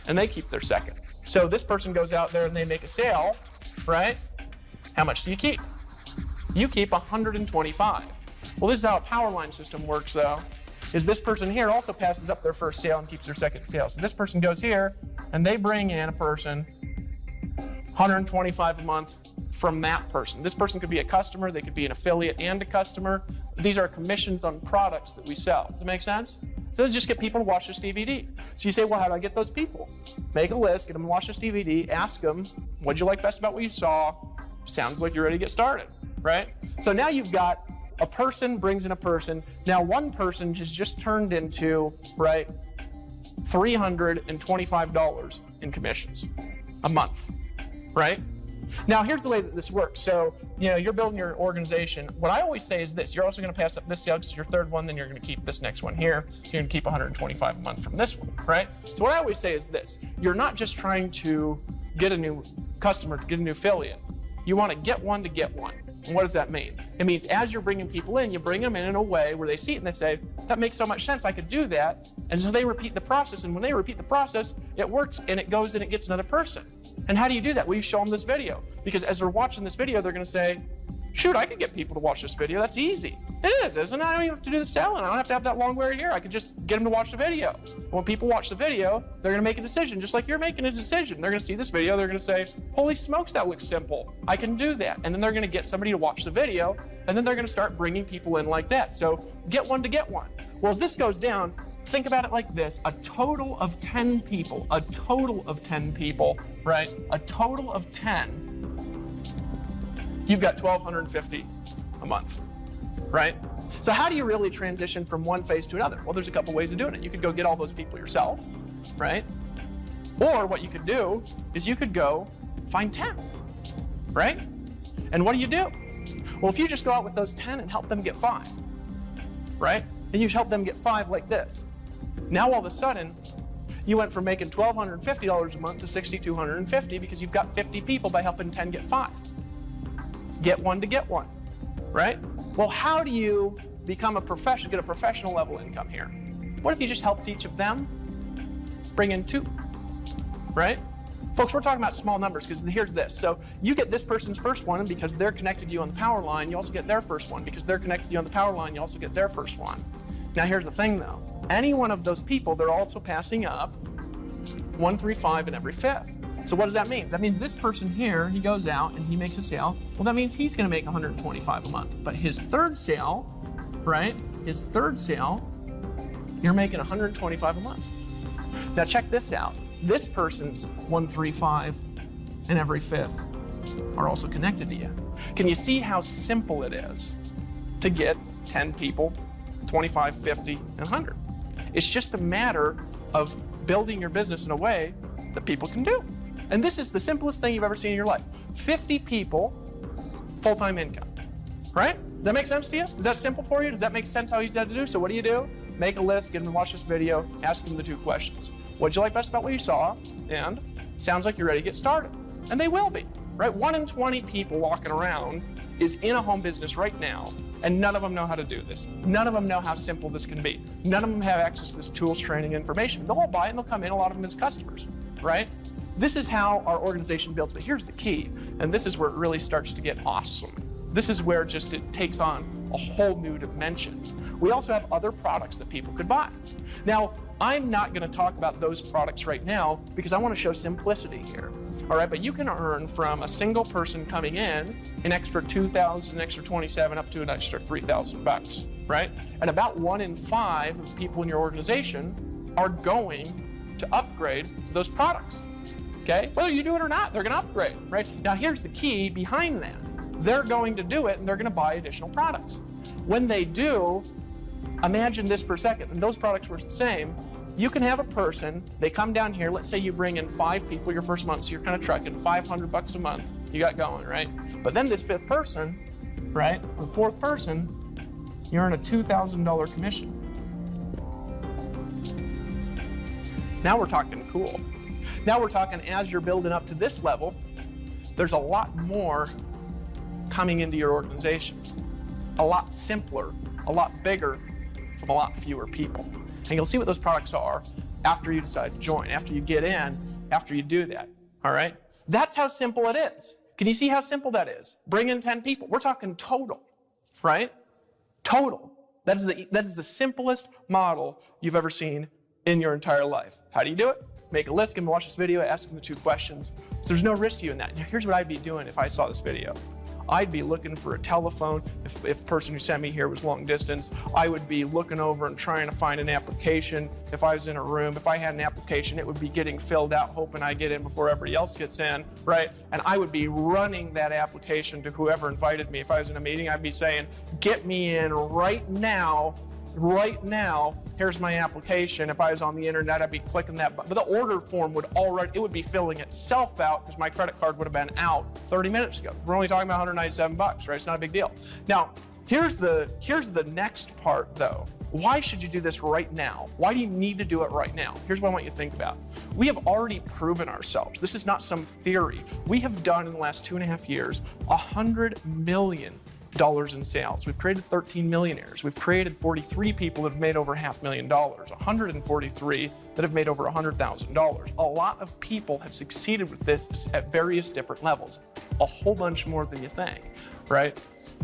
and they keep their second. So this person goes out there and they make a sale, right? How much do you keep? You keep $125. Well, this is how a power line system works, though, is this person here also passes up their first sale and keeps their second sale. So this person goes here, and they bring in a person, $125 a month from that person. This person could be a customer, they could be an affiliate and a customer. These are commissions on products that we sell. Does it make sense? So just get people to watch this DVD. So you say, well, how do I get those people? Make a list, get them to watch this DVD, ask them, what'd you like best about what you saw? Sounds like you're ready to get started, right? So now you've got a person brings in a person. Now one person has just turned into, right, $325 in commissions a month, right? Now here's the way that this works. So, you know, you're building your organization. What I always say is this: you're also going to pass up this sale because it's your third one, then you're going to keep this next one here. So you're going to keep $125 a month from this one, right? So what I always say is this: you're not just trying to get a new customer, to get a new affiliate. You want to get one to get one. And what does that mean? It means as you're bringing people in, you bring them in a way where they see it and they say, that makes so much sense, I could do that. And so they repeat the process, and when they repeat the process, it works, and it goes and it gets another person. And how do you do that? Well, you show them this video. Because as they're watching this video, they're going to say, shoot, I could get people to watch this video. That's easy. It is, isn't it? I don't even have to do the selling. I don't have to have that long word here. I could just get them to watch the video. When people watch the video, they're going to make a decision, just like you're making a decision. They're going to see this video. They're going to say, holy smokes, that looks simple. I can do that. And then they're going to get somebody to watch the video, and then they're going to start bringing people in like that. So get one to get one. Well, as this goes down, think about it like this. A total of 10 people, right? A total of 10. You've got $1,250 a month, right? So how do you really transition from one phase to another? Well, there's a couple ways of doing it. You could go get all those people yourself, right? Or what you could do is you could go find 10, right? And what do? Well, if you just go out with those 10 and help them get 5, right? And you help them get 5 like this. Now all of a sudden, you went from making $1,250 a month to $6,250 because you've got 50 people by helping 10 get 5. Get one to get one, right? Well, how do you become a professional, get a professional level income here? What if you just helped each of them bring in 2, right? Folks, we're talking about small numbers because here's this. So you get this person's first one, and because they're connected to you on the power line, you also get their first one. Because they're connected to you on the power line, you also get their first one. Now here's the thing though. Any one of those people, they're also passing up 1, 3, 5 in every 5th. So what does that mean? That means this person here, he goes out and he makes a sale. Well, that means he's going to make $125 a month. But his third sale, right? His third sale, you're making $125 a month. Now check this out. This person's 1, 3, 5 in every 5th are also connected to you. Can you see how simple it is to get 10 people, 25, 50, and 100? It's just a matter of building your business in a way that people can do. And this is the simplest thing you've ever seen in your life. 50 people, full-time income, right? Does that make sense to you? Is that simple for you? Does that make sense how easy that to do? So what do? Make a list, get them to watch this video, ask them the 2 questions. What did you like best about what you saw? And sounds like you're ready to get started. And they will be, right? 1 in 20 people walking around is in a home business right now, and none of them know how to do this. None of them know how simple this can be. None of them have access to this tools, training, information. They'll all buy it and they'll come in, a lot of them as customers, right? This is how our organization builds, but here's the key, and this is where it really starts to get awesome. This is where just it takes on a whole new dimension. We also have other products that people could buy. Now, I'm not going to talk about those products right now because I want to show simplicity here. All right, but you can earn from a single person coming in an extra $2,000, an extra $27,000, up to an extra $3,000, right? And about 1 in 5 of the people in your organization are going to upgrade to those products. Okay, whether you do it or not, they're going to upgrade, right? Now here's the key behind that. They're going to do it and they're going to buy additional products. When they do, imagine this for a second, and those products were the same. You can have a person, they come down here, let's say you bring in 5 people your first month, so you're kind of trucking $500 a month, you got going, right? But then this 5th person, right, the 4th person, you earn a $2,000 commission. Now we're talking cool. Now we're talking as you're building up to this level, there's a lot more coming into your organization. A lot simpler, a lot bigger, from a lot fewer people. And you'll see what those products are after you decide to join, after you get in, after you do that, all right? That's how simple it is. Can you see how simple that is? Bring in 10 people. We're talking total, right? Total. That is the simplest model you've ever seen in your entire life. How do you do it? Make a list, get them to watch this video, ask them the 2 questions. So there's no risk to you in that. Now here's what I'd be doing if I saw this video. I'd be looking for a telephone. If the person who sent me here was long distance, I would be looking over and trying to find an application. If I was in a room, if I had an application, it would be getting filled out, hoping I get in before everybody else gets in, right? And I would be running that application to whoever invited me. If I was in a meeting, I'd be saying, get me in right now, here's my application. If I was on the internet, I'd be clicking that button. But the order form would be filling itself out because my credit card would have been out 30 minutes ago. We're only talking about $197, right? It's not a big deal. Now, here's the next part though. Why should you do this right now? Why do you need to do it right now? Here's what I want you to think about. We have already proven ourselves. This is not some theory. We have done in the last 2.5 years, $100 million in sales. We've created 13 millionaires. We've created 43 people that have made over $500,000, 143 that have made over $100,000. A lot of people have succeeded with this at various different levels, a whole bunch more than you think. right?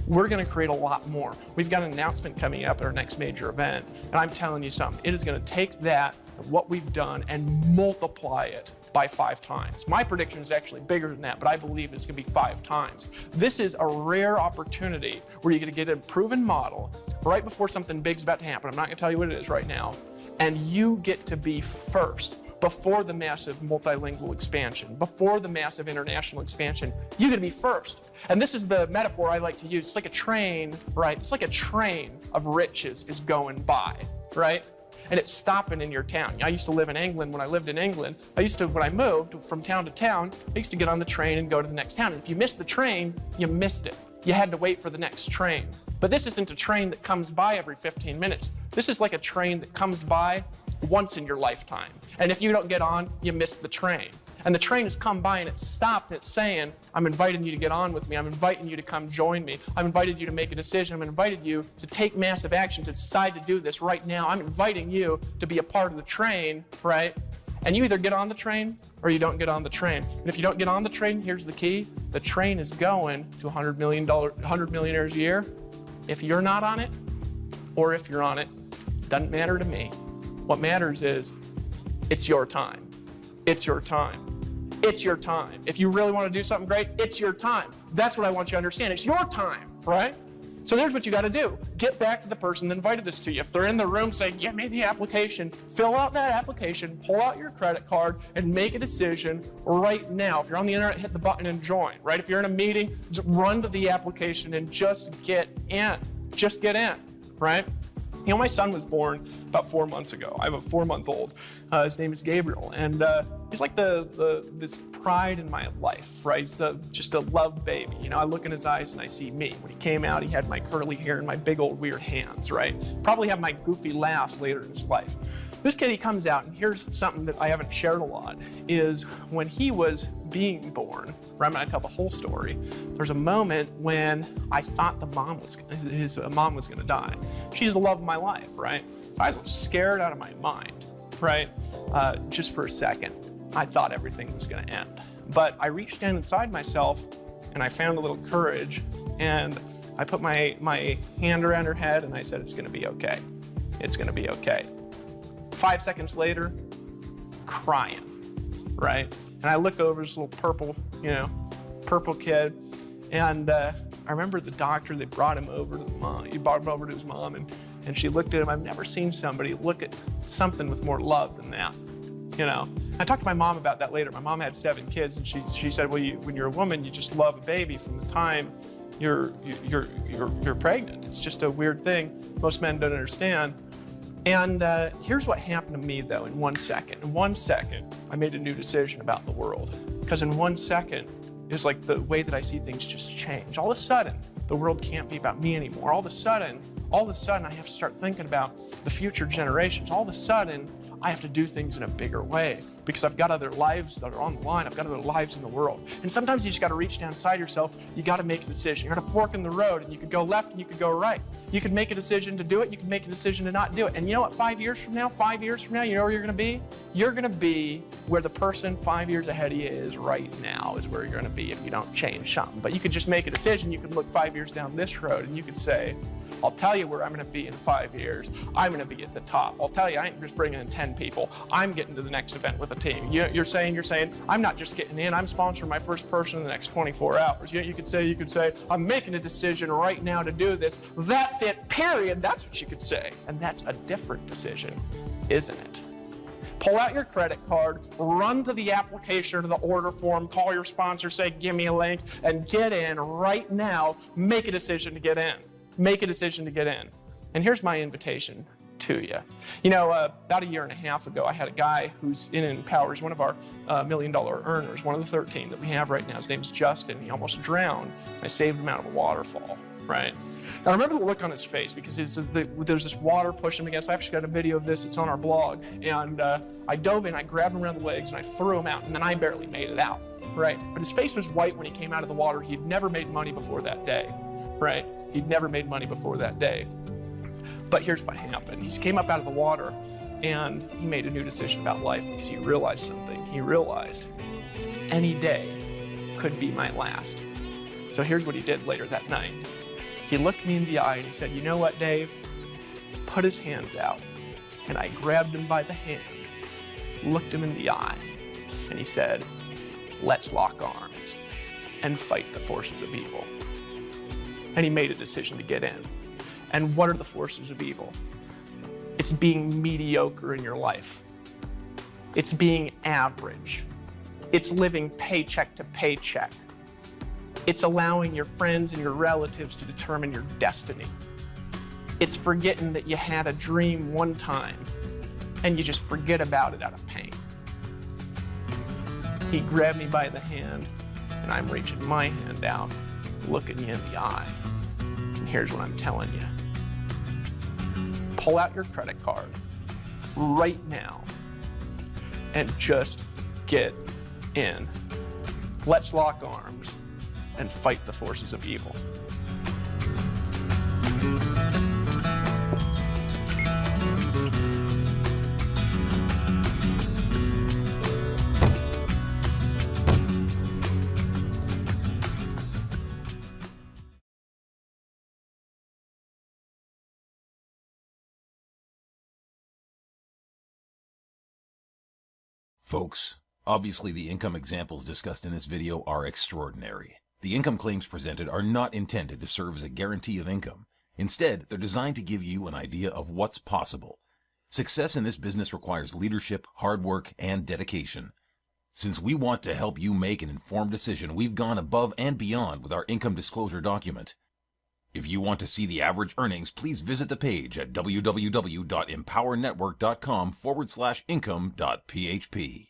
We're going to create a lot more. We've got an announcement coming up at our next major event, and I'm telling you something, it is going to take that, what we've done, and multiply it by 5 times. My prediction is actually bigger than that, but I believe it's going to be 5 times. This is a rare opportunity where you're going to get a proven model right before something big's about to happen. I'm not going to tell you what it is right now, and you get to be first. Before the massive multilingual expansion, before the massive international expansion, you're gonna be first. And this is the metaphor I like to use. It's like a train, right? It's like a train of riches is going by, right? And it's stopping in your town. I used to live in England. When I lived in England, when I moved from town to town, I used to get on the train and go to the next town. And if you missed the train, you missed it. You had to wait for the next train. But this isn't a train that comes by every 15 minutes. This is like a train that comes by once in your lifetime. And if you don't get on, you miss the train. And the train has come by and it's stopped and it's saying, I'm inviting you to get on with me. I'm inviting you to come join me. I'm invited you to make a decision. I'm invited you to take massive action, to decide to do this right now. I'm inviting you to be a part of the train, right? And you either get on the train or you don't get on the train. And if you don't get on the train, here's the key. The train is going to $100 millionaires a year. If you're not on it, or if you're on it, doesn't matter to me. What matters is, it's your time. It's your time. It's your time. If you really want to do something great, it's your time. That's what I want you to understand. It's your time, right? So here's what you got to do. Get back to the person that invited this to you. If they're in the room saying, get me the application, fill out that application, pull out your credit card, and make a decision right now. If you're on the internet, hit the button and join, right? If you're in a meeting, just run to the application and just get in. Just get in, right? You know, my son was born about 4 months ago. I have a 4-month-old. His name is Gabriel, and he's like this pride in my life, right? He's just a love baby. You know, I look in his eyes and I see me. When he came out, he had my curly hair and my big old weird hands, right? Probably have my goofy laugh later in his life. This kid, he comes out, and here's something that I haven't shared a lot, is when he was being born, right, I'm gonna tell the whole story, there's a moment when I thought his mom was gonna die. She's the love of my life, right? So I was scared out of my mind, right? Just for a second, I thought everything was gonna end. But I reached down inside myself, and I found a little courage, and I put my hand around her head, and I said, it's gonna be okay. It's gonna be okay. 5 seconds later, crying, right? And I look over this little purple kid, and I remember the doctor, they brought him over to the mom. He brought him over to his mom, and she looked at him. I've never seen somebody look at something with more love than that, you know? I talked to my mom about that later. My mom had 7 kids, and she said, well, when you're a woman, you just love a baby from the time you're pregnant. It's just a weird thing most men don't understand. And here's what happened to me, though, in 1 second. In 1 second, I made a new decision about the world. Because in 1 second, it's like the way that I see things just change. All of a sudden, the world can't be about me anymore. All of a sudden, I have to start thinking about the future generations. All of a sudden, I have to do things in a bigger way because I've got other lives that are on the line. I've got other lives in the world. And sometimes you just got to reach down inside yourself. You got to make a decision. You're at a fork in the road, and you could go left and you could go right. You could make a decision to do it. You could make a decision to not do it. And you know what? 5 years from now, you know where you're going to be? You're going to be where the person 5 years ahead of you is right now is where you're going to be if you don't change something. But you could just make a decision. You could look 5 years down this road, and you could say, I'll tell you where I'm going to be in 5 years. I'm going to be at the top. I'll tell you, I ain't just bringing in 10 people. I'm getting to the next event with a team. You're saying, I'm not just getting in. I'm sponsoring my first person in the next 24 hours. You could say, I'm making a decision right now to do this. That's it, period. That's what you could say. And that's a different decision, isn't it? Pull out your credit card, run to the application or to the order form, call your sponsor, say, give me a link, and get in right now. Make a decision to get in. Make a decision to get in. And here's my invitation to you. You know, about 1.5 years ago, I had a guy who's in Empower, one of our $1 million earners, one of the 13 that we have right now. His name's Justin. He almost drowned. I saved him out of a waterfall, right? And I remember the look on his face because there's this water pushing him against. I actually got a video of this. It's on our blog. And I dove in, I grabbed him around the legs, and I threw him out, and then I barely made it out, right? But his face was white when he came out of the water. He'd never made money before that day, right? He'd never made money before that day. But here's what happened. He came up out of the water, and he made a new decision about life because he realized something. He realized any day could be my last. So here's what he did later that night. He looked me in the eye and he said, "You know what, Dave?" Put his hands out. And I grabbed him by the hand, looked him in the eye, and he said, "Let's lock arms and fight the forces of evil." And he made a decision to get in. And what are the forces of evil? It's being mediocre in your life. It's being average. It's living paycheck to paycheck. It's allowing your friends and your relatives to determine your destiny. It's forgetting that you had a dream one time and you just forget about it out of pain. He grabbed me by the hand and I'm reaching my hand out, looking you in the eye. And here's what I'm telling you. Pull out your credit card right now and just get in. Let's lock arms and fight the forces of evil. Folks, obviously the income examples discussed in this video are extraordinary. The income claims presented are not intended to serve as a guarantee of income. Instead, they're designed to give you an idea of what's possible. Success in this business requires leadership, hard work, and dedication. Since we want to help you make an informed decision, we've gone above and beyond with our income disclosure document. If you want to see the average earnings, please visit the page at www.empowernetwork.com/income.php.